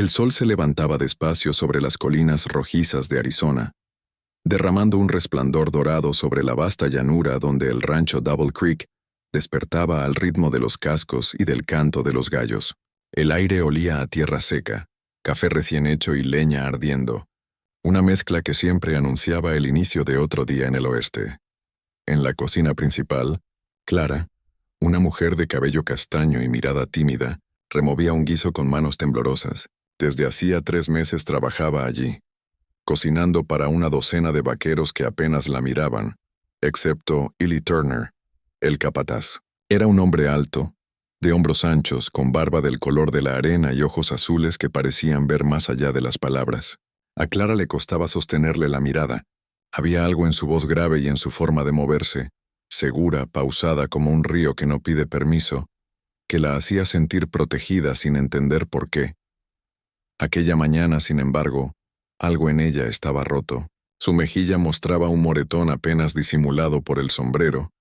El sol se levantaba despacio sobre las colinas rojizas de Arizona, derramando un resplandor dorado sobre la vasta llanura donde el rancho Double Creek despertaba al ritmo de los cascos y del canto de los gallos. El aire olía a tierra seca, café recién hecho y leña ardiendo, una mezcla que siempre anunciaba el inicio de otro día en el oeste. En la cocina principal, Clara, una mujer de cabello castaño y mirada tímida, removía un guiso con manos temblorosas. Desde hacía 3 meses trabajaba allí, cocinando para una docena de vaqueros que apenas la miraban, excepto Eli Turner, el capataz. Era un hombre alto, de hombros anchos, con barba del color de la arena y ojos azules que parecían ver más allá de las palabras. A Clara le costaba sostenerle la mirada. Había algo en su voz grave y en su forma de moverse, segura, pausada como un río que no pide permiso, que la hacía sentir protegida sin entender por qué. Aquella mañana, sin embargo, algo en ella estaba roto. Su mejilla mostraba un moretón apenas disimulado por el sombrero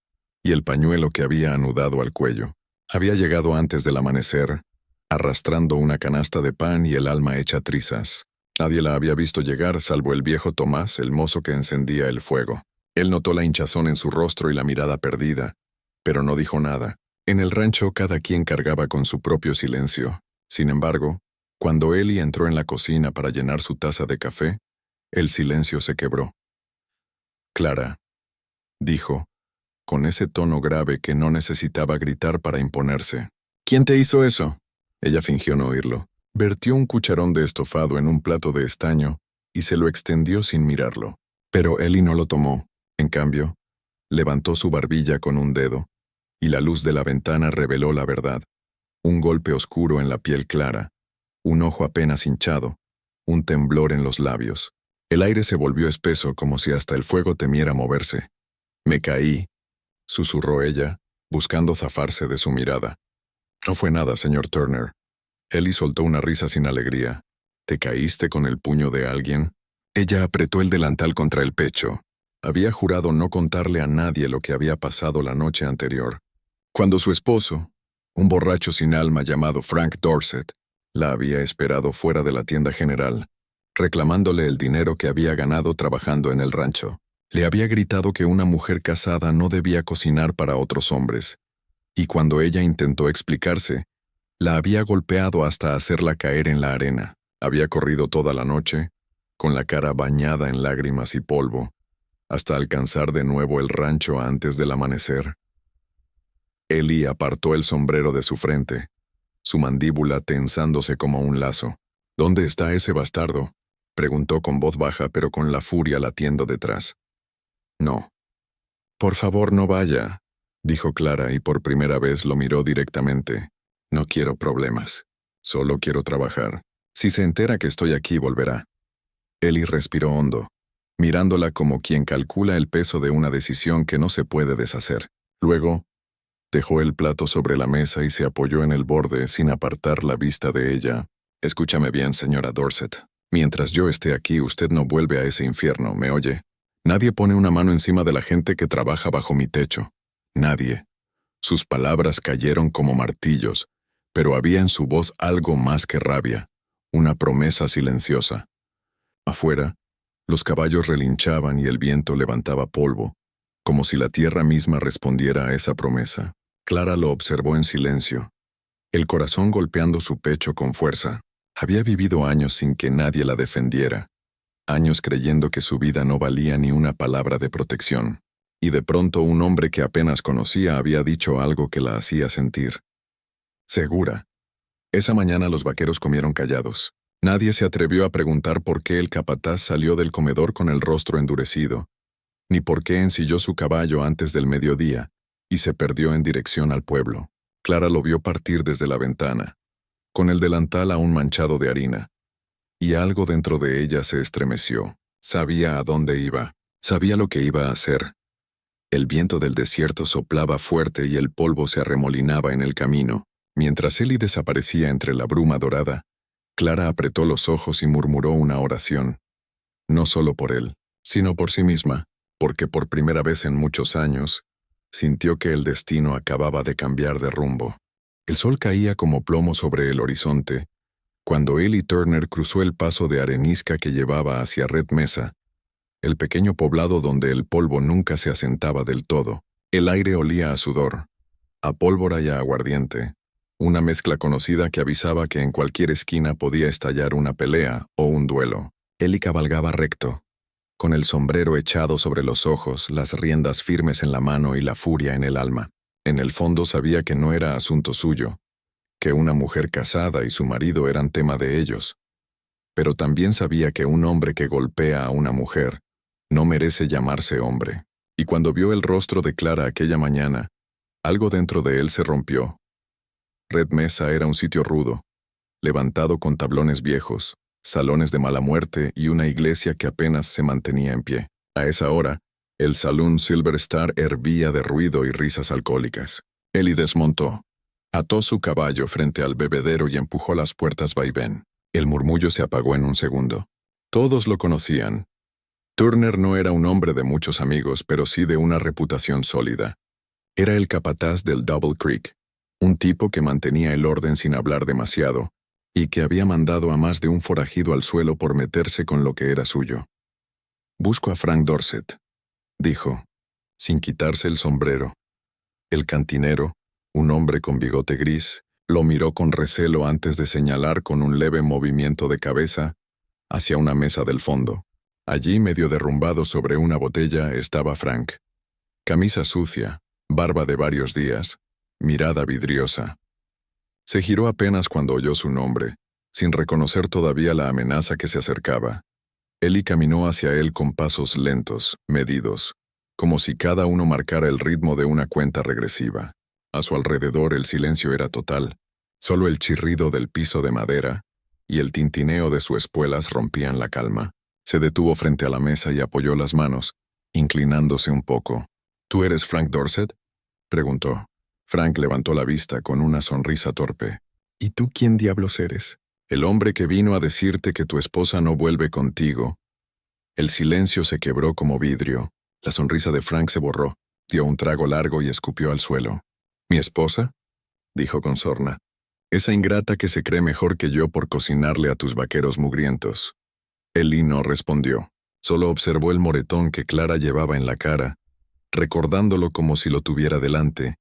y el pañuelo que había anudado al cuello. Había llegado antes del amanecer, arrastrando una canasta de pan y el alma hecha trizas. Nadie la había visto llegar salvo el viejo Tomás, el mozo que encendía el fuego. Él notó la hinchazón en su rostro y la mirada perdida, pero no dijo nada. En el rancho cada quien cargaba con su propio silencio. Sin embargo, cuando Eli entró en la cocina para llenar su taza de café, el silencio se quebró. «Clara», dijo, con ese tono grave que no necesitaba gritar para imponerse. «¿Quién te hizo eso?» Ella fingió no oírlo. Vertió un cucharón de estofado en un plato de estaño y se lo extendió sin mirarlo. Pero Eli no lo tomó. En cambio, levantó su barbilla con un dedo, y la luz de la ventana reveló la verdad. Un golpe oscuro en la piel clara, un ojo apenas hinchado, un temblor en los labios. El aire se volvió espeso como si hasta el fuego temiera moverse. «Me caí», susurró ella, buscando zafarse de su mirada. «No fue nada, señor Turner». Eli soltó una risa sin alegría. «¿Te caíste con el puño de alguien?» Ella apretó el delantal contra el pecho. Había jurado no contarle a nadie lo que había pasado la noche anterior. Cuando su esposo, un borracho sin alma llamado Frank Dorset, la había esperado fuera de la tienda general, reclamándole el dinero que había ganado trabajando en el rancho. Le había gritado que una mujer casada no debía cocinar para otros hombres, y cuando ella intentó explicarse, la había golpeado hasta hacerla caer en la arena. Había corrido toda la noche, con la cara bañada en lágrimas y polvo, hasta alcanzar de nuevo el rancho antes del amanecer. Eli apartó el sombrero de su frente, su mandíbula tensándose como un lazo. «¿Dónde está ese bastardo?», preguntó con voz baja pero con la furia latiendo detrás. «No». «Por favor, no vaya», dijo Clara y por primera vez lo miró directamente. «No quiero problemas. Solo quiero trabajar. Si se entera que estoy aquí, volverá». Eli respiró hondo, mirándola como quien calcula el peso de una decisión que no se puede deshacer. Luego, dejó el plato sobre la mesa y se apoyó en el borde sin apartar la vista de ella. «Escúchame bien, señora Dorset. Mientras yo esté aquí, usted no vuelve a ese infierno, ¿me oye? Nadie pone una mano encima de la gente que trabaja bajo mi techo. Nadie». Sus palabras cayeron como martillos, pero había en su voz algo más que rabia, una promesa silenciosa. Afuera, los caballos relinchaban y el viento levantaba polvo, como si la tierra misma respondiera a esa promesa. Clara lo observó en silencio, el corazón golpeando su pecho con fuerza. Había vivido años sin que nadie la defendiera, años creyendo que su vida no valía ni una palabra de protección. Y de pronto un hombre que apenas conocía había dicho algo que la hacía sentir segura. Esa mañana los vaqueros comieron callados. Nadie se atrevió a preguntar por qué el capataz salió del comedor con el rostro endurecido, ni por qué ensilló su caballo antes del mediodía y se perdió en dirección al pueblo. Clara lo vio partir desde la ventana, con el delantal aún manchado de harina, y algo dentro de ella se estremeció. Sabía a dónde iba, sabía lo que iba a hacer. El viento del desierto soplaba fuerte y el polvo se arremolinaba en el camino. Mientras Eli desaparecía entre la bruma dorada, Clara apretó los ojos y murmuró una oración. No solo por él, sino por sí misma, porque por primera vez en muchos años, sintió que el destino acababa de cambiar de rumbo. El sol caía como plomo sobre el horizonte, Cuando él y Turner cruzó el paso de arenisca que llevaba hacia Red Mesa, el pequeño poblado donde el polvo nunca se asentaba del todo, el aire olía a sudor, a pólvora y a aguardiente, una mezcla conocida que avisaba que en cualquier esquina podía estallar una pelea o un duelo. Eli cabalgaba recto, con el sombrero echado sobre los ojos, las riendas firmes en la mano y la furia en el alma. En el fondo sabía que no era asunto suyo, que una mujer casada y su marido eran tema de ellos. Pero también sabía que un hombre que golpea a una mujer no merece llamarse hombre. Y cuando vio el rostro de Clara aquella mañana, algo dentro de él se rompió. Red Mesa era un sitio rudo, levantado con tablones viejos, salones de mala muerte y una iglesia que apenas se mantenía en pie. A esa hora, el salón Silver Star hervía de ruido y risas alcohólicas. Eli desmontó, ató su caballo frente al bebedero y empujó las puertas vaivén. El murmullo se apagó en un segundo. Todos lo conocían. Turner no era un hombre de muchos amigos, pero sí de una reputación sólida. Era el capataz del Double Creek, un tipo que mantenía el orden sin hablar demasiado, y que había mandado a más de un forajido al suelo por meterse con lo que era suyo. «Busco a Frank Dorset», dijo, sin quitarse el sombrero. El cantinero, un hombre con bigote gris, lo miró con recelo antes de señalar con un leve movimiento de cabeza hacia una mesa del fondo. Allí, medio derrumbado sobre una botella, estaba Frank. Camisa sucia, barba de varios días, mirada vidriosa. Se giró apenas cuando oyó su nombre, sin reconocer todavía la amenaza que se acercaba. Eli caminó hacia él con pasos lentos, medidos, como si cada uno marcara el ritmo de una cuenta regresiva. A su alrededor el silencio era total, solo el chirrido del piso de madera y el tintineo de sus espuelas rompían la calma. Se detuvo frente a la mesa y apoyó las manos, inclinándose un poco. «¿Tú eres Frank Dorset?», preguntó. Frank levantó la vista con una sonrisa torpe. «¿Y tú quién diablos eres?». «El hombre que vino a decirte que tu esposa no vuelve contigo». El silencio se quebró como vidrio. La sonrisa de Frank se borró, dio un trago largo y escupió al suelo. «¿Mi esposa?», dijo con sorna. «Esa ingrata que se cree mejor que yo por cocinarle a tus vaqueros mugrientos». Eli no respondió. Solo observó el moretón que Clara llevaba en la cara, recordándolo como si lo tuviera delante,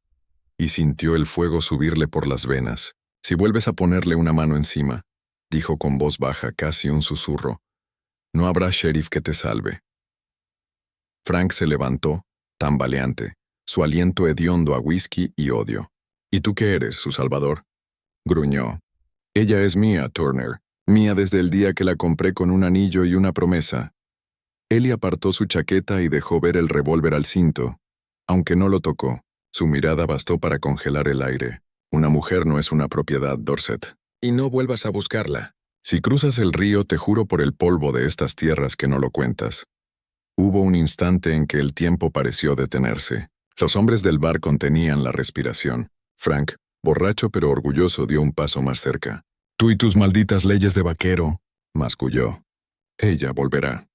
y sintió el fuego subirle por las venas. «Si vuelves a ponerle una mano encima», dijo con voz baja, casi un susurro, «no habrá sheriff que te salve». Frank se levantó, tambaleante, su aliento hediondo a whisky y odio. «¿Y tú qué eres, su salvador?», gruñó. «Ella es mía, Turner, mía desde el día que la compré con un anillo y una promesa». Eli apartó su chaqueta y dejó ver el revólver al cinto. Aunque no lo tocó, su mirada bastó para congelar el aire. «Una mujer no es una propiedad, Dorset. Y no vuelvas a buscarla. Si cruzas el río, te juro por el polvo de estas tierras que no lo cuentas». Hubo un instante en que el tiempo pareció detenerse. Los hombres del bar contenían la respiración. Frank, borracho pero orgulloso, dio un paso más cerca. «Tú y tus malditas leyes de vaquero», masculló. «Ella volverá.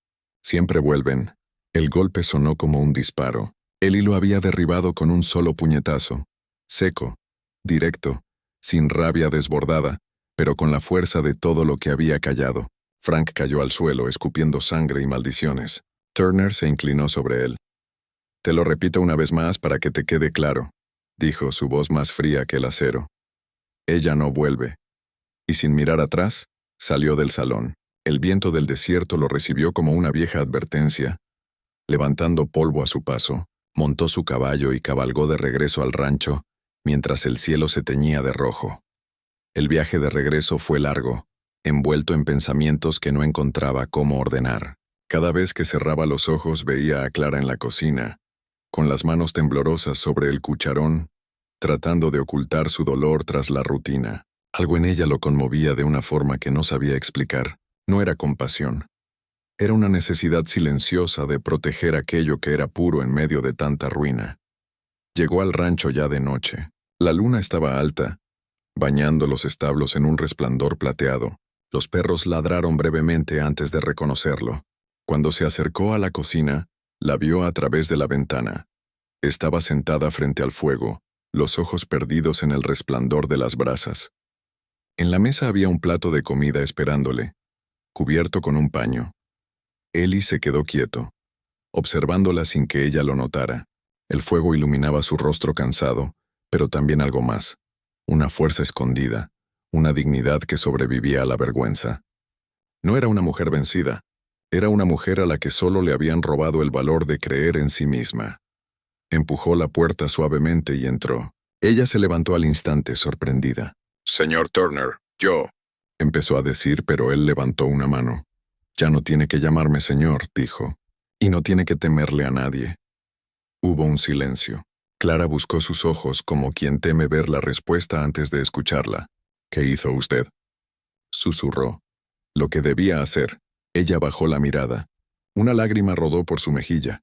Siempre vuelven». El golpe sonó como un disparo. Eli lo había derribado con un solo puñetazo. Seco, directo, sin rabia desbordada, pero con la fuerza de todo lo que había callado. Frank cayó al suelo, escupiendo sangre y maldiciones. Turner se inclinó sobre él. «Te lo repito una vez más para que te quede claro», dijo, su voz más fría que el acero. «Ella no vuelve». Y sin mirar atrás, salió del salón. El viento del desierto lo recibió como una vieja advertencia. Levantando polvo a su paso, montó su caballo y cabalgó de regreso al rancho, mientras el cielo se teñía de rojo. El viaje de regreso fue largo, envuelto en pensamientos que no encontraba cómo ordenar. Cada vez que cerraba los ojos veía a Clara en la cocina, con las manos temblorosas sobre el cucharón, tratando de ocultar su dolor tras la rutina. Algo en ella lo conmovía de una forma que no sabía explicar. No era compasión. Era una necesidad silenciosa de proteger aquello que era puro en medio de tanta ruina. Llegó al rancho ya de noche. La luna estaba alta, bañando los establos en un resplandor plateado. Los perros ladraron brevemente antes de reconocerlo. Cuando se acercó a la cocina, la vio a través de la ventana. Estaba sentada frente al fuego, los ojos perdidos en el resplandor de las brasas. En la mesa había un plato de comida esperándole, cubierto con un paño. Ellie se quedó quieto, observándola sin que ella lo notara. El fuego iluminaba su rostro cansado, pero también algo más, una fuerza escondida, una dignidad que sobrevivía a la vergüenza. No era una mujer vencida, era una mujer a la que solo le habían robado el valor de creer en sí misma. Empujó la puerta suavemente y entró. Ella se levantó al instante, sorprendida. «Señor Turner, yo», empezó a decir, pero él levantó una mano. «Ya no tiene que llamarme señor», dijo, «y no tiene que temerle a nadie». Hubo un silencio. Clara buscó sus ojos como quien teme ver la respuesta antes de escucharla. «¿Qué hizo usted?», susurró. Lo que debía hacer. Ella bajó la mirada. Una lágrima rodó por su mejilla.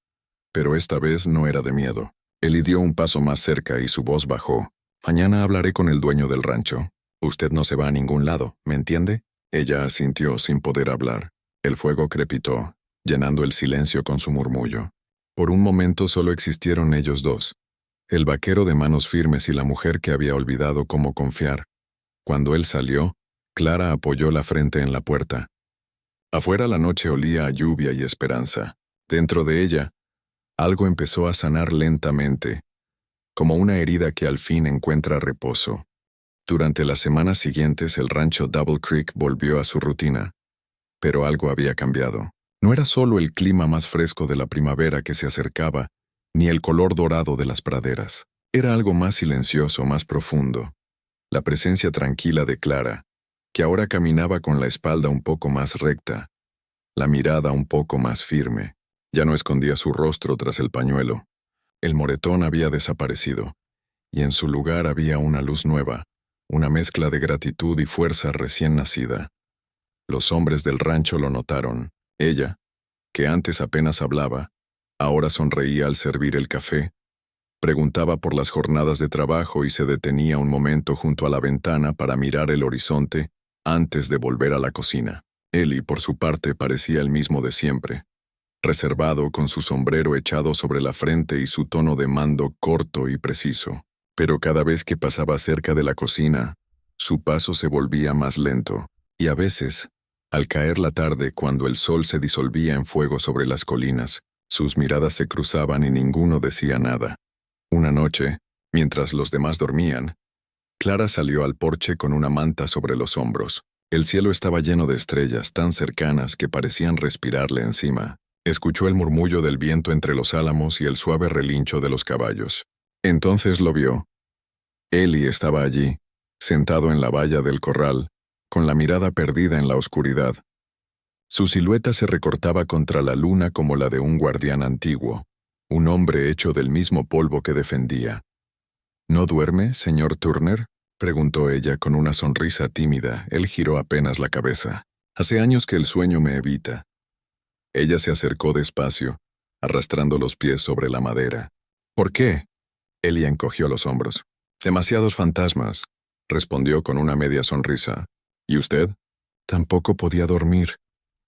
Pero esta vez no era de miedo. Él dio un paso más cerca y su voz bajó. «Mañana hablaré con el dueño del rancho. Usted no se va a ningún lado, ¿me entiende?» Ella asintió sin poder hablar. El fuego crepitó, llenando el silencio con su murmullo. Por un momento solo existieron ellos dos. El vaquero de manos firmes y la mujer que había olvidado cómo confiar. Cuando él salió, Clara apoyó la frente en la puerta. Afuera la noche olía a lluvia y esperanza. Dentro de ella, algo empezó a sanar lentamente, como una herida que al fin encuentra reposo. Durante las semanas siguientes el rancho Double Creek volvió a su rutina, pero algo había cambiado. No era solo el clima más fresco de la primavera que se acercaba, ni el color dorado de las praderas. Era algo más silencioso, más profundo. La presencia tranquila de Clara, que ahora caminaba con la espalda un poco más recta, la mirada un poco más firme. Ya no escondía su rostro tras el pañuelo. El moretón había desaparecido, y en su lugar había una luz nueva, una mezcla de gratitud y fuerza recién nacida. Los hombres del rancho lo notaron. Ella, que antes apenas hablaba, ahora sonreía al servir el café, preguntaba por las jornadas de trabajo y se detenía un momento junto a la ventana para mirar el horizonte antes de volver a la cocina. Ellie, por su parte, parecía el mismo de siempre, reservado con su sombrero echado sobre la frente y su tono de mando corto y preciso. Pero cada vez que pasaba cerca de la cocina, su paso se volvía más lento, y a veces, al caer la tarde cuando el sol se disolvía en fuego sobre las colinas, sus miradas se cruzaban y ninguno decía nada. Una noche, mientras los demás dormían, Clara salió al porche con una manta sobre los hombros. El cielo estaba lleno de estrellas tan cercanas que parecían respirarle encima. Escuchó el murmullo del viento entre los álamos y el suave relincho de los caballos. Entonces lo vio. Ellie estaba allí, sentado en la valla del corral, con la mirada perdida en la oscuridad. Su silueta se recortaba contra la luna como la de un guardián antiguo, un hombre hecho del mismo polvo que defendía. «¿No duerme, señor Turner?», preguntó ella con una sonrisa tímida. Él giró apenas la cabeza. «Hace años que el sueño me evita». Ella se acercó despacio, arrastrando los pies sobre la madera. «¿Por qué?». Ellie encogió los hombros. «Demasiados fantasmas», respondió con una media sonrisa. «¿Y usted?». «Tampoco podía dormir»,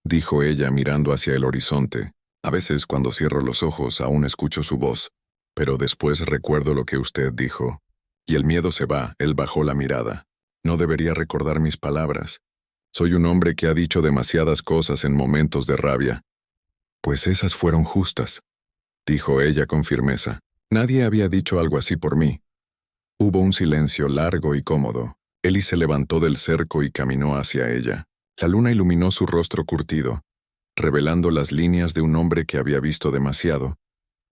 dijo ella mirando hacia el horizonte. «A veces cuando cierro los ojos aún escucho su voz, pero después recuerdo lo que usted dijo. Y el miedo se va». Él bajó la mirada. «No debería recordar mis palabras. Soy un hombre que ha dicho demasiadas cosas en momentos de rabia». «Pues esas fueron justas», dijo ella con firmeza. «Nadie había dicho algo así por mí». Hubo un silencio largo y cómodo. Ellie se levantó del cerco y caminó hacia ella. La luna iluminó su rostro curtido, revelando las líneas de un hombre que había visto demasiado,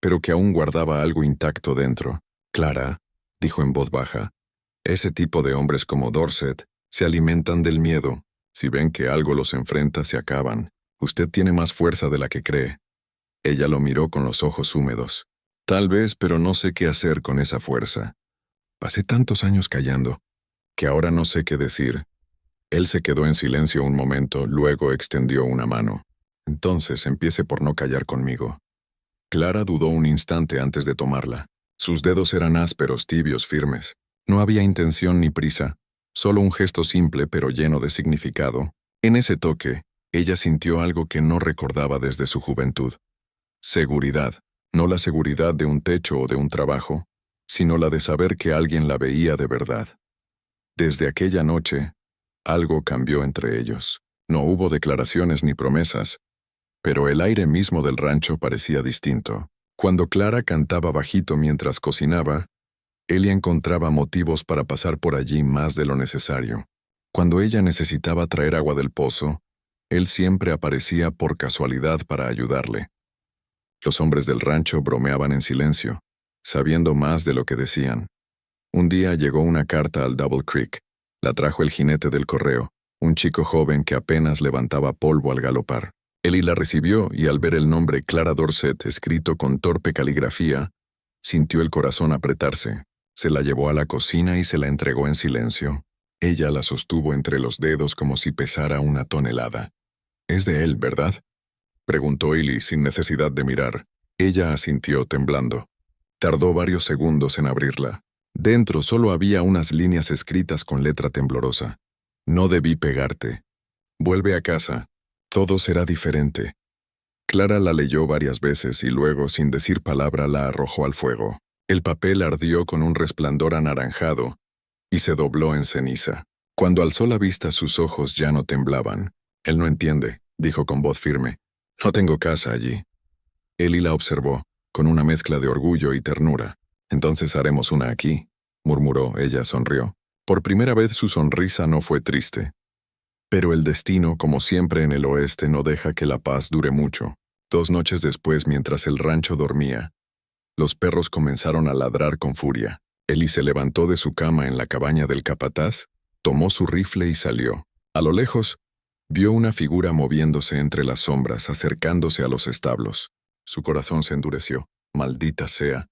pero que aún guardaba algo intacto dentro. «Clara», dijo en voz baja, «ese tipo de hombres como Dorset se alimentan del miedo. Si ven que algo los enfrenta, se acaban. Usted tiene más fuerza de la que cree». Ella lo miró con los ojos húmedos. «Tal vez, pero no sé qué hacer con esa fuerza. Pasé tantos años callando, que ahora no sé qué decir». Él se quedó en silencio un momento, luego extendió una mano. «Entonces empiece por no callar conmigo». Clara dudó un instante antes de tomarla. Sus dedos eran ásperos, tibios, firmes. No había intención ni prisa, solo un gesto simple pero lleno de significado. En ese toque, ella sintió algo que no recordaba desde su juventud. Seguridad, no la seguridad de un techo o de un trabajo, sino la de saber que alguien la veía de verdad. Desde aquella noche, Algo cambió entre ellos. No hubo declaraciones ni promesas, pero el aire mismo del rancho parecía distinto. Cuando Clara cantaba bajito mientras cocinaba, Ellie encontraba motivos para pasar por allí más de lo necesario. Cuando ella necesitaba traer agua del pozo, él siempre aparecía por casualidad para ayudarle. Los hombres del rancho bromeaban en silencio, sabiendo más de lo que decían. Un día llegó una carta al Double Creek. La trajo el jinete del correo, un chico joven que apenas levantaba polvo al galopar. Ellie la recibió y al ver el nombre Clara Dorset escrito con torpe caligrafía, sintió el corazón apretarse. Se la llevó a la cocina y se la entregó en silencio. Ella la sostuvo entre los dedos como si pesara una tonelada. «Es de él, ¿verdad?», preguntó Ellie sin necesidad de mirar. Ella asintió temblando. Tardó varios segundos en abrirla. Dentro solo había unas líneas escritas con letra temblorosa. «No debí pegarte. Vuelve a casa. Todo será diferente». Clara la leyó varias veces y luego, sin decir palabra, la arrojó al fuego. El papel ardió con un resplandor anaranjado y se dobló en ceniza. Cuando alzó la vista, sus ojos ya no temblaban. «Él no entiende», dijo con voz firme. «No tengo casa allí». Ellie la observó, con una mezcla de orgullo y ternura. «Entonces haremos una aquí», murmuró. Ella sonrió. Por primera vez su sonrisa no fue triste. Pero el destino, como siempre en el oeste, no deja que la paz dure mucho. 2 noches después, mientras el rancho dormía, los perros comenzaron a ladrar con furia. Ellie se levantó de su cama en la cabaña del capataz, tomó su rifle y salió. A lo lejos, vio una figura moviéndose entre las sombras, acercándose a los establos. Su corazón se endureció. «Maldita sea»,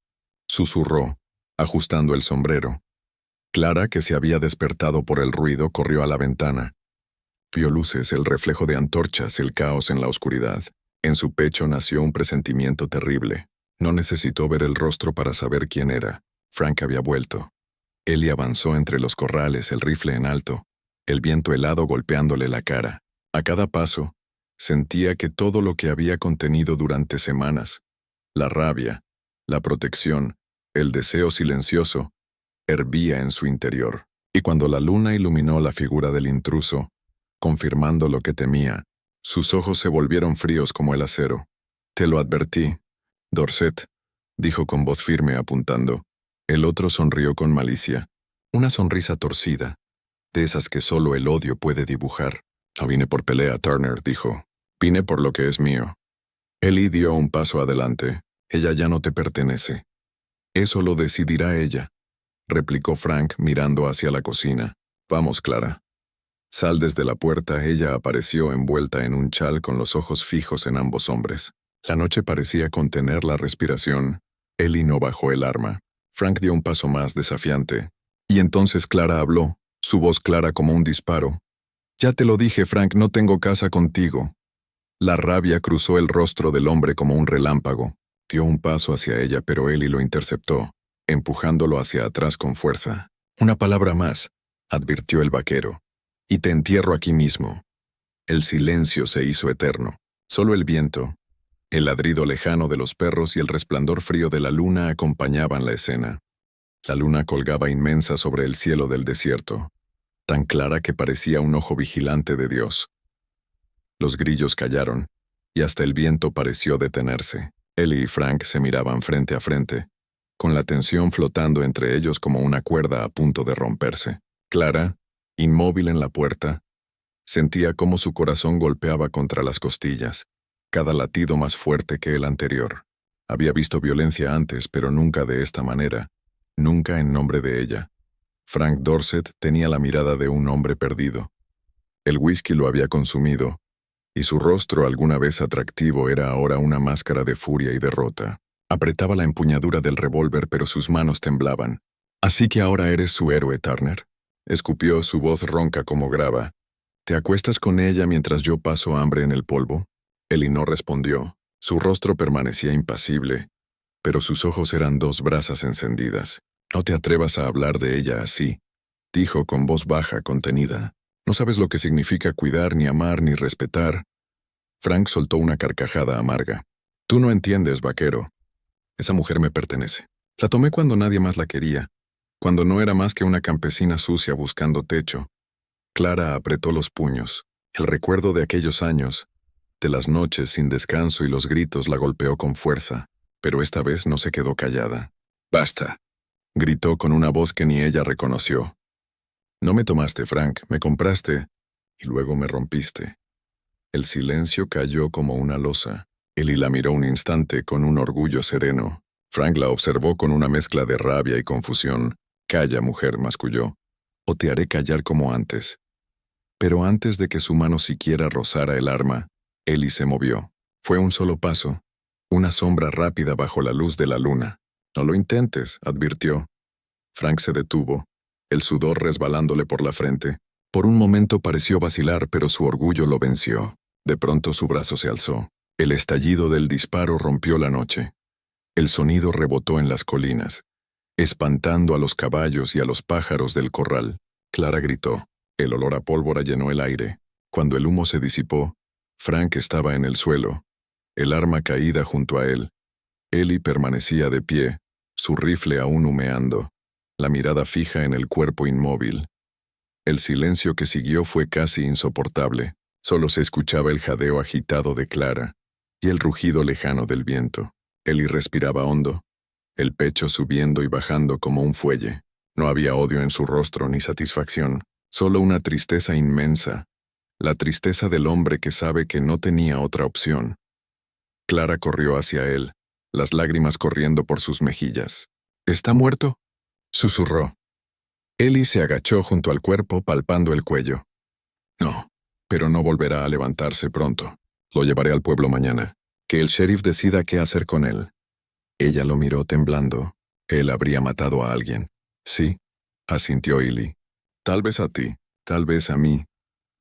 susurró, ajustando el sombrero. Clara, que se había despertado por el ruido, corrió a la ventana. Vio luces, el reflejo de antorchas, el caos en la oscuridad. En su pecho nació un presentimiento terrible. No necesitó ver el rostro para saber quién era. Frank había vuelto. Ellie avanzó entre los corrales, el rifle en alto, el viento helado golpeándole la cara. A cada paso, sentía que todo lo que había contenido durante semanas, la rabia, la protección, el deseo silencioso, hervía en su interior. Y cuando la luna iluminó la figura del intruso, confirmando lo que temía, sus ojos se volvieron fríos como el acero. «Te lo advertí, Dorset», dijo con voz firme apuntando. El otro sonrió con malicia, una sonrisa torcida, de esas que solo el odio puede dibujar. «No vine por pelea, Turner», dijo. «Vine por lo que es mío». Ellie dio un paso adelante. «Ella ya no te pertenece». «Eso lo decidirá ella», replicó Frank mirando hacia la cocina. «Vamos, Clara». Sal desde la puerta. Ella apareció envuelta en un chal con los ojos fijos en ambos hombres. La noche parecía contener la respiración. Ellie no bajó el arma. Frank dio un paso más desafiante. Y entonces Clara habló, su voz clara como un disparo. «Ya te lo dije, Frank, no tengo casa contigo». La rabia cruzó el rostro del hombre como un relámpago. Dio un paso hacia ella, pero Ellie lo interceptó, empujándolo hacia atrás con fuerza. «Una palabra más», advirtió el vaquero, «y te entierro aquí mismo». El silencio se hizo eterno. Solo el viento, el ladrido lejano de los perros y el resplandor frío de la luna acompañaban la escena. La luna colgaba inmensa sobre el cielo del desierto, tan clara que parecía un ojo vigilante de Dios. Los grillos callaron, y hasta el viento pareció detenerse. Ellie y Frank se miraban frente a frente, con la tensión flotando entre ellos como una cuerda a punto de romperse. Clara, inmóvil en la puerta, sentía cómo su corazón golpeaba contra las costillas, cada latido más fuerte que el anterior. Había visto violencia antes, pero nunca de esta manera, nunca en nombre de ella. Frank Dorset tenía la mirada de un hombre perdido. El whisky lo había consumido, y su rostro, alguna vez atractivo, era ahora una máscara de furia y derrota. Apretaba la empuñadura del revólver, pero sus manos temblaban. «¿Así que ahora eres su héroe, Turner?», escupió, su voz ronca como grava. «¿Te acuestas con ella mientras yo paso hambre en el polvo?». Ellie no respondió. Su rostro permanecía impasible, pero sus ojos eran 2 brasas encendidas. «No te atrevas a hablar de ella así», dijo con voz baja, contenida. «No sabes lo que significa cuidar, ni amar, ni respetar». Frank soltó una carcajada amarga. «Tú no entiendes, vaquero. Esa mujer me pertenece. La tomé cuando nadie más la quería, cuando no era más que una campesina sucia buscando techo. Clara apretó los puños. El recuerdo de aquellos años, de las noches sin descanso y los gritos la golpeó con fuerza, pero esta vez no se quedó callada. «Basta», gritó con una voz que ni ella reconoció. «No me tomaste, Frank, me compraste y luego me rompiste». El silencio cayó como una losa. Ellie la miró un instante con un orgullo sereno. Frank la observó con una mezcla de rabia y confusión. «Calla, mujer», masculló, «o te haré callar como antes». Pero antes de que su mano siquiera rozara el arma, Ellie se movió. Fue un solo paso, una sombra rápida bajo la luz de la luna. «No lo intentes», advirtió. Frank se detuvo, el sudor resbalándole por la frente. Por un momento pareció vacilar, pero su orgullo lo venció. De pronto su brazo se alzó. El estallido del disparo rompió la noche. El sonido rebotó en las colinas, espantando a los caballos y a los pájaros del corral. Clara gritó. El olor a pólvora llenó el aire. Cuando el humo se disipó, Frank estaba en el suelo, el arma caída junto a él. Ellie permanecía de pie, su rifle aún humeando, la mirada fija en el cuerpo inmóvil. El silencio que siguió fue casi insoportable. Solo se escuchaba el jadeo agitado de Clara y el rugido lejano del viento. Ellie respiraba hondo, el pecho subiendo y bajando como un fuelle. No había odio en su rostro ni satisfacción, solo una tristeza inmensa, la tristeza del hombre que sabe que no tenía otra opción. Clara corrió hacia él, las lágrimas corriendo por sus mejillas. «¿Está muerto?», susurró. Ellie se agachó junto al cuerpo palpando el cuello. «No, pero no volverá a levantarse pronto. Lo llevaré al pueblo mañana. Que el sheriff decida qué hacer con él». Ella lo miró temblando. «Él habría matado a alguien». «Sí», asintió Ellie. «Tal vez a ti, tal vez a mí».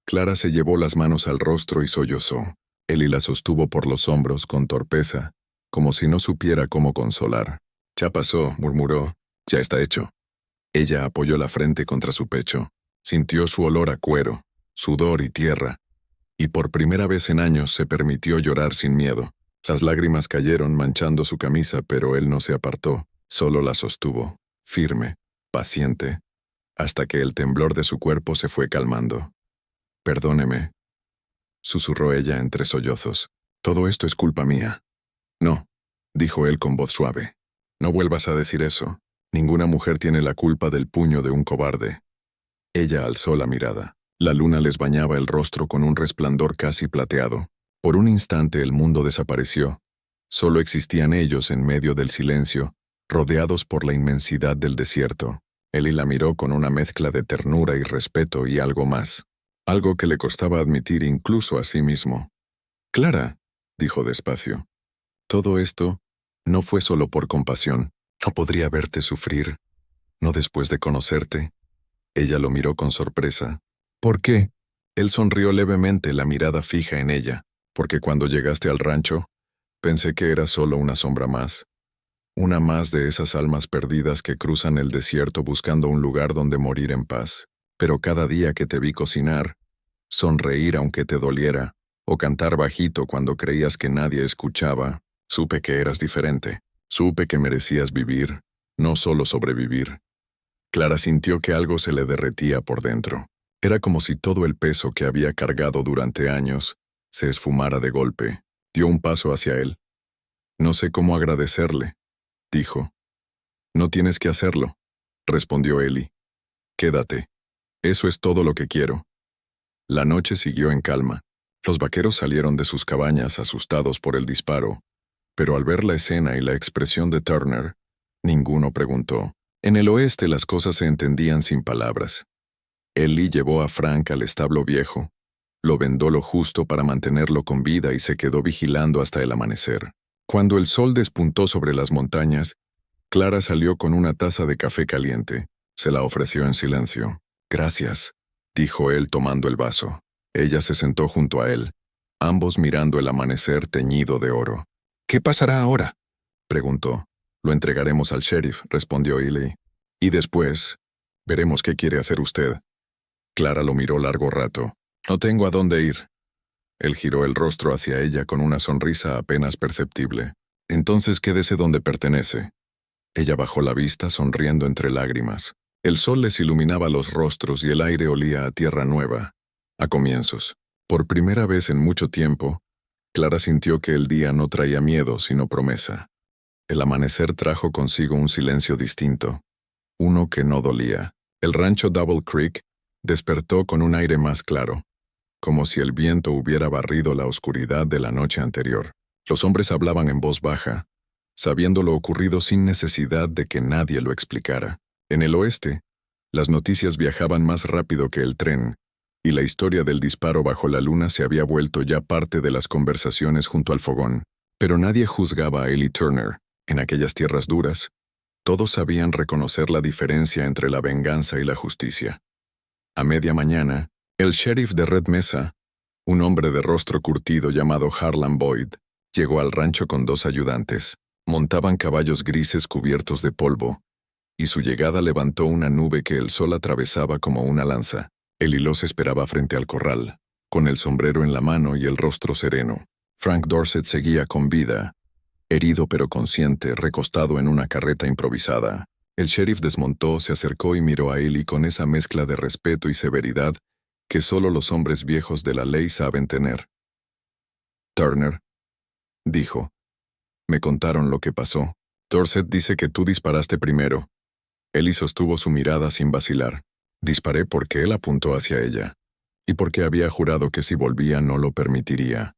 Clara se llevó las manos al rostro y sollozó. Ellie la sostuvo por los hombros con torpeza, como si no supiera cómo consolar. «Ya pasó», murmuró. «Ya está hecho». Ella apoyó la frente contra su pecho. Sintió su olor a cuero, sudor y tierra, y por primera vez en años se permitió llorar sin miedo. Las lágrimas cayeron manchando su camisa, pero él no se apartó, solo la sostuvo, firme, paciente, hasta que el temblor de su cuerpo se fue calmando. «Perdóneme», susurró ella entre sollozos. «Todo esto es culpa mía». «No», dijo él con voz suave. «No vuelvas a decir eso. Ninguna mujer tiene la culpa del puño de un cobarde». Ella alzó la mirada. La luna les bañaba el rostro con un resplandor casi plateado. Por un instante el mundo desapareció. Solo existían ellos en medio del silencio, rodeados por la inmensidad del desierto. Ellie la miró con una mezcla de ternura y respeto y algo más. Algo que le costaba admitir incluso a sí mismo. «Clara», dijo despacio, «todo esto no fue solo por compasión. No podría verte sufrir, no después de conocerte». Ella lo miró con sorpresa. «¿Por qué?». Él sonrió levemente, la mirada fija en ella. «Porque cuando llegaste al rancho, pensé que eras solo una sombra más. Una más de esas almas perdidas que cruzan el desierto buscando un lugar donde morir en paz. Pero cada día que te vi cocinar, sonreír aunque te doliera, o cantar bajito cuando creías que nadie escuchaba, supe que eras diferente. Supe que merecías vivir, no solo sobrevivir». Clara sintió que algo se le derretía por dentro. Era como si todo el peso que había cargado durante años se esfumara de golpe. Dio un paso hacia él. «No sé cómo agradecerle», dijo. «No tienes que hacerlo», respondió Ellie. «Quédate. Eso es todo lo que quiero». La noche siguió en calma. Los vaqueros salieron de sus cabañas asustados por el disparo, pero al ver la escena y la expresión de Turner, ninguno preguntó. En el oeste las cosas se entendían sin palabras. Ellie llevó a Frank al establo viejo, lo vendó lo justo para mantenerlo con vida y se quedó vigilando hasta el amanecer. Cuando el sol despuntó sobre las montañas, Clara salió con una taza de café caliente. Se la ofreció en silencio. «Gracias», dijo él tomando el vaso. Ella se sentó junto a él, ambos mirando el amanecer teñido de oro. «¿Qué pasará ahora?», preguntó. «Lo entregaremos al sheriff», respondió Ellie. «Y después, veremos qué quiere hacer usted». Clara lo miró largo rato. «No tengo a dónde ir». Él giró el rostro hacia ella con una sonrisa apenas perceptible. «Entonces quédese donde pertenece». Ella bajó la vista sonriendo entre lágrimas. El sol les iluminaba los rostros y el aire olía a tierra nueva, a comienzos. Por primera vez en mucho tiempo, Clara sintió que el día no traía miedo, sino promesa. El amanecer trajo consigo un silencio distinto, uno que no dolía. El rancho Double Creek despertó con un aire más claro, como si el viento hubiera barrido la oscuridad de la noche anterior. Los hombres hablaban en voz baja, sabiendo lo ocurrido sin necesidad de que nadie lo explicara. En el oeste, las noticias viajaban más rápido que el tren, y la historia del disparo bajo la luna se había vuelto ya parte de las conversaciones junto al fogón. Pero nadie juzgaba a Ellie Turner. En aquellas tierras duras, todos sabían reconocer la diferencia entre la venganza y la justicia. A media mañana, el sheriff de Red Mesa, un hombre de rostro curtido llamado Harlan Boyd, llegó al rancho con 2 ayudantes. Montaban caballos grises cubiertos de polvo, y su llegada levantó una nube que el sol atravesaba como una lanza. Ellie los esperaba frente al corral, con el sombrero en la mano y el rostro sereno. Frank Dorset seguía con vida, herido pero consciente, recostado en una carreta improvisada. El sheriff desmontó, se acercó y miró a Ellie con esa mezcla de respeto y severidad que solo los hombres viejos de la ley saben tener. «Turner», dijo, «me contaron lo que pasó. Dorset dice que tú disparaste primero». Ellie sostuvo su mirada sin vacilar. «Disparé porque él apuntó hacia ella, y porque había jurado que si volvía no lo permitiría».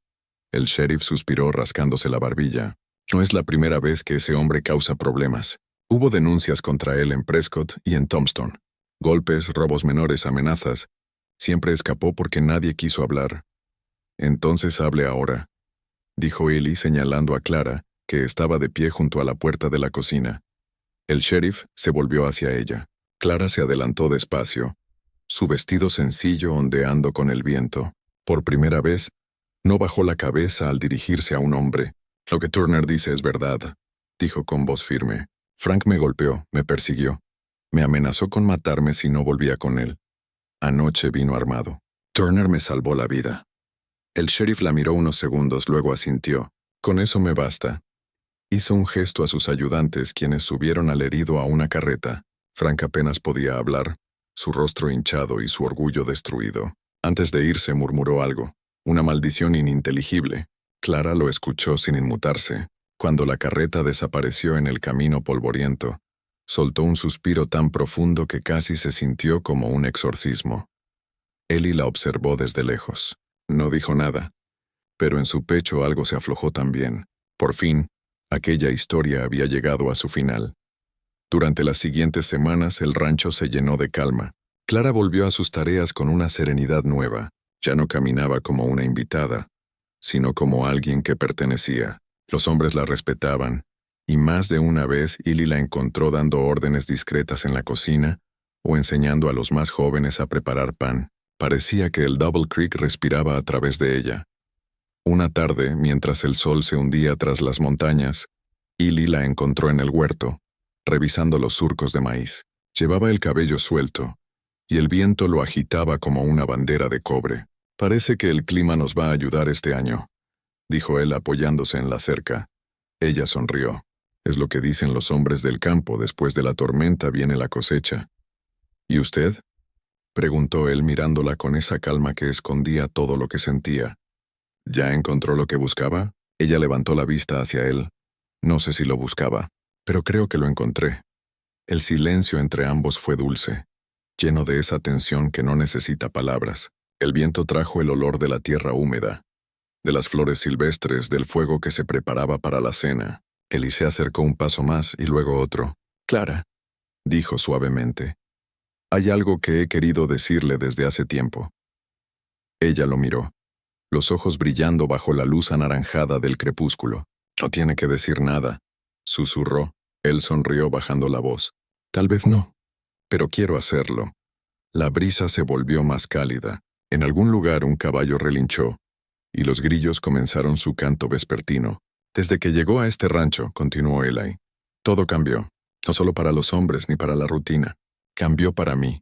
El sheriff suspiró rascándose la barbilla. No es la primera vez que ese hombre causa problemas. Hubo denuncias contra él en Prescott y en Tombstone. Golpes, robos menores, amenazas. Siempre escapó porque nadie quiso hablar. «Entonces hable ahora», dijo Ellie señalando a Clara, que estaba de pie junto a la puerta de la cocina. El sheriff se volvió hacia ella. Clara se adelantó despacio, su vestido sencillo ondeando con el viento. Por primera vez, no bajó la cabeza al dirigirse a un hombre. «Lo que Turner dice es verdad», dijo con voz firme. «Frank me golpeó, me persiguió. Me amenazó con matarme si no volvía con él. Anoche vino armado. Turner me salvó la vida». El sheriff la miró unos segundos, luego asintió. «Con eso me basta». Hizo un gesto a sus ayudantes, quienes subieron al herido a una carreta. Frank apenas podía hablar, su rostro hinchado y su orgullo destruido. Antes de irse murmuró algo, una maldición ininteligible. Clara lo escuchó sin inmutarse. Cuando la carreta desapareció en el camino polvoriento, soltó un suspiro tan profundo que casi se sintió como un exorcismo. Ellie la observó desde lejos. No dijo nada, pero en su pecho algo se aflojó también. Por fin, aquella historia había llegado a su final. Durante las siguientes semanas el rancho se llenó de calma. Clara volvió a sus tareas con una serenidad nueva. Ya no caminaba como una invitada, sino como alguien que pertenecía. Los hombres la respetaban, y más de una vez Ellie la encontró dando órdenes discretas en la cocina o enseñando a los más jóvenes a preparar pan. Parecía que el Double Creek respiraba a través de ella. Una tarde, mientras el sol se hundía tras las montañas, Ellie la encontró en el huerto, revisando los surcos de maíz. Llevaba el cabello suelto, y el viento lo agitaba como una bandera de cobre. «Parece que el clima nos va a ayudar este año», dijo él apoyándose en la cerca. Ella sonrió. «Es lo que dicen los hombres del campo, después de la tormenta viene la cosecha». «¿Y usted?», preguntó él mirándola con esa calma que escondía todo lo que sentía. «¿Ya encontró lo que buscaba?». Ella levantó la vista hacia él. «No sé si lo buscaba, pero creo que lo encontré». El silencio entre ambos fue dulce, lleno de esa tensión que no necesita palabras. El viento trajo el olor de la tierra húmeda, de las flores silvestres, del fuego que se preparaba para la cena. Ellie se acercó un paso más y luego otro. «Clara», dijo suavemente, «hay algo que he querido decirle desde hace tiempo». Ella lo miró, los ojos brillando bajo la luz anaranjada del crepúsculo. «No tiene que decir nada», susurró. Él sonrió bajando la voz. «Tal vez no, pero quiero hacerlo». La brisa se volvió más cálida. En algún lugar un caballo relinchó, y los grillos comenzaron su canto vespertino. «Desde que llegó a este rancho», continuó Eli, «todo cambió, no solo para los hombres ni para la rutina. Cambió para mí.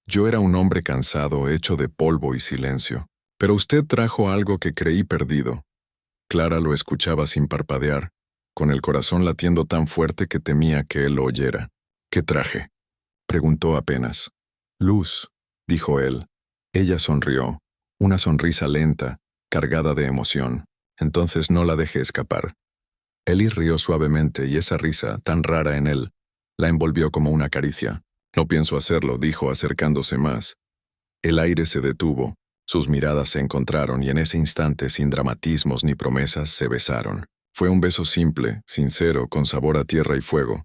Yo era un hombre cansado, hecho de polvo y silencio. Pero usted trajo algo que creí perdido». Clara lo escuchaba sin parpadear, con el corazón latiendo tan fuerte que temía que él lo oyera. «¿Qué traje?». Preguntó apenas. Luz, dijo él. Ella sonrió, una sonrisa lenta, cargada de emoción. Entonces no la dejé escapar. Ellie rió suavemente y esa risa, tan rara en él, la envolvió como una caricia. No pienso hacerlo, dijo acercándose más. El aire se detuvo, sus miradas se encontraron y en ese instante, sin dramatismos ni promesas, se besaron. Fue un beso simple, sincero, con sabor a tierra y fuego,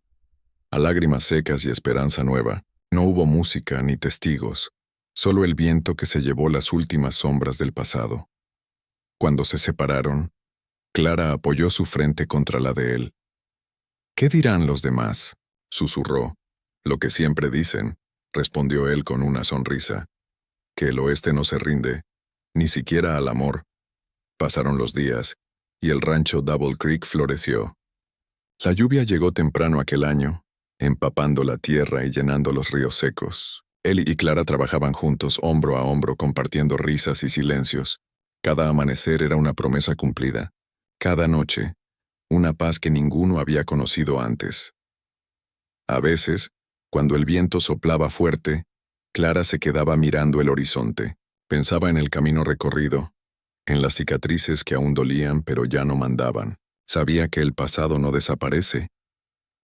a lágrimas secas y esperanza nueva. No hubo música ni testigos, solo el viento que se llevó las últimas sombras del pasado. Cuando se separaron, Clara apoyó su frente contra la de él. «¿Qué dirán los demás?», susurró. «Lo que siempre dicen», respondió él con una sonrisa. «Que el oeste no se rinde, ni siquiera al amor». Pasaron los días, y el rancho Double Creek floreció. La lluvia llegó temprano aquel año, empapando la tierra y llenando los ríos secos. Él y Clara trabajaban juntos, hombro a hombro, compartiendo risas y silencios. Cada amanecer era una promesa cumplida. Cada noche, una paz que ninguno había conocido antes. A veces, cuando el viento soplaba fuerte, Clara se quedaba mirando el horizonte. Pensaba en el camino recorrido, en las cicatrices que aún dolían pero ya no mandaban. Sabía que el pasado no desaparece,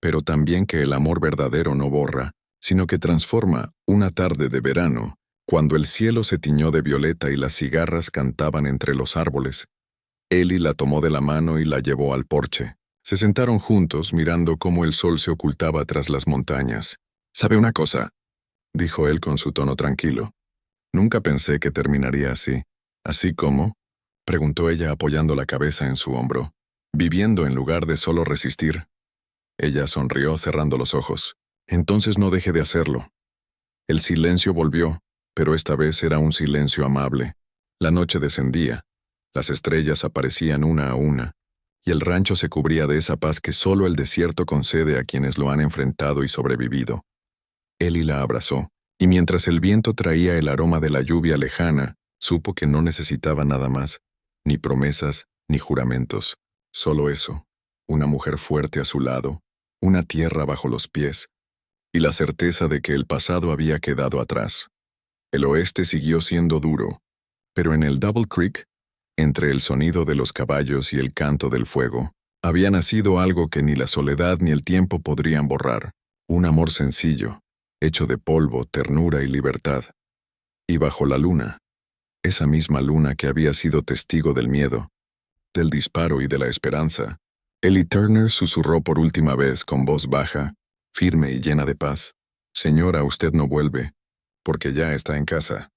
pero también que el amor verdadero no borra, sino que transforma. Una tarde de verano, cuando el cielo se tiñó de violeta y las cigarras cantaban entre los árboles, Ellie la tomó de la mano y la llevó al porche. Se sentaron juntos mirando cómo el sol se ocultaba tras las montañas. «¿Sabe una cosa?», dijo él con su tono tranquilo. «Nunca pensé que terminaría así». «¿Así cómo?», preguntó ella apoyando la cabeza en su hombro. «Viviendo en lugar de solo resistir». Ella sonrió cerrando los ojos. «Entonces no deje de hacerlo». El silencio volvió, pero esta vez era un silencio amable. La noche descendía. Las estrellas aparecían una a una, y el rancho se cubría de esa paz que solo el desierto concede a quienes lo han enfrentado y sobrevivido. Ellie la abrazó, y mientras el viento traía el aroma de la lluvia lejana, supo que no necesitaba nada más, ni promesas, ni juramentos. Solo eso, una mujer fuerte a su lado, una tierra bajo los pies, y la certeza de que el pasado había quedado atrás. El oeste siguió siendo duro, pero en el Double Creek, entre el sonido de los caballos y el canto del fuego, había nacido algo que ni la soledad ni el tiempo podrían borrar. Un amor sencillo, hecho de polvo, ternura y libertad. Y bajo la luna, esa misma luna que había sido testigo del miedo, del disparo y de la esperanza, Ellie Turner susurró por última vez con voz baja, firme y llena de paz: «Señora, usted no vuelve, porque ya está en casa».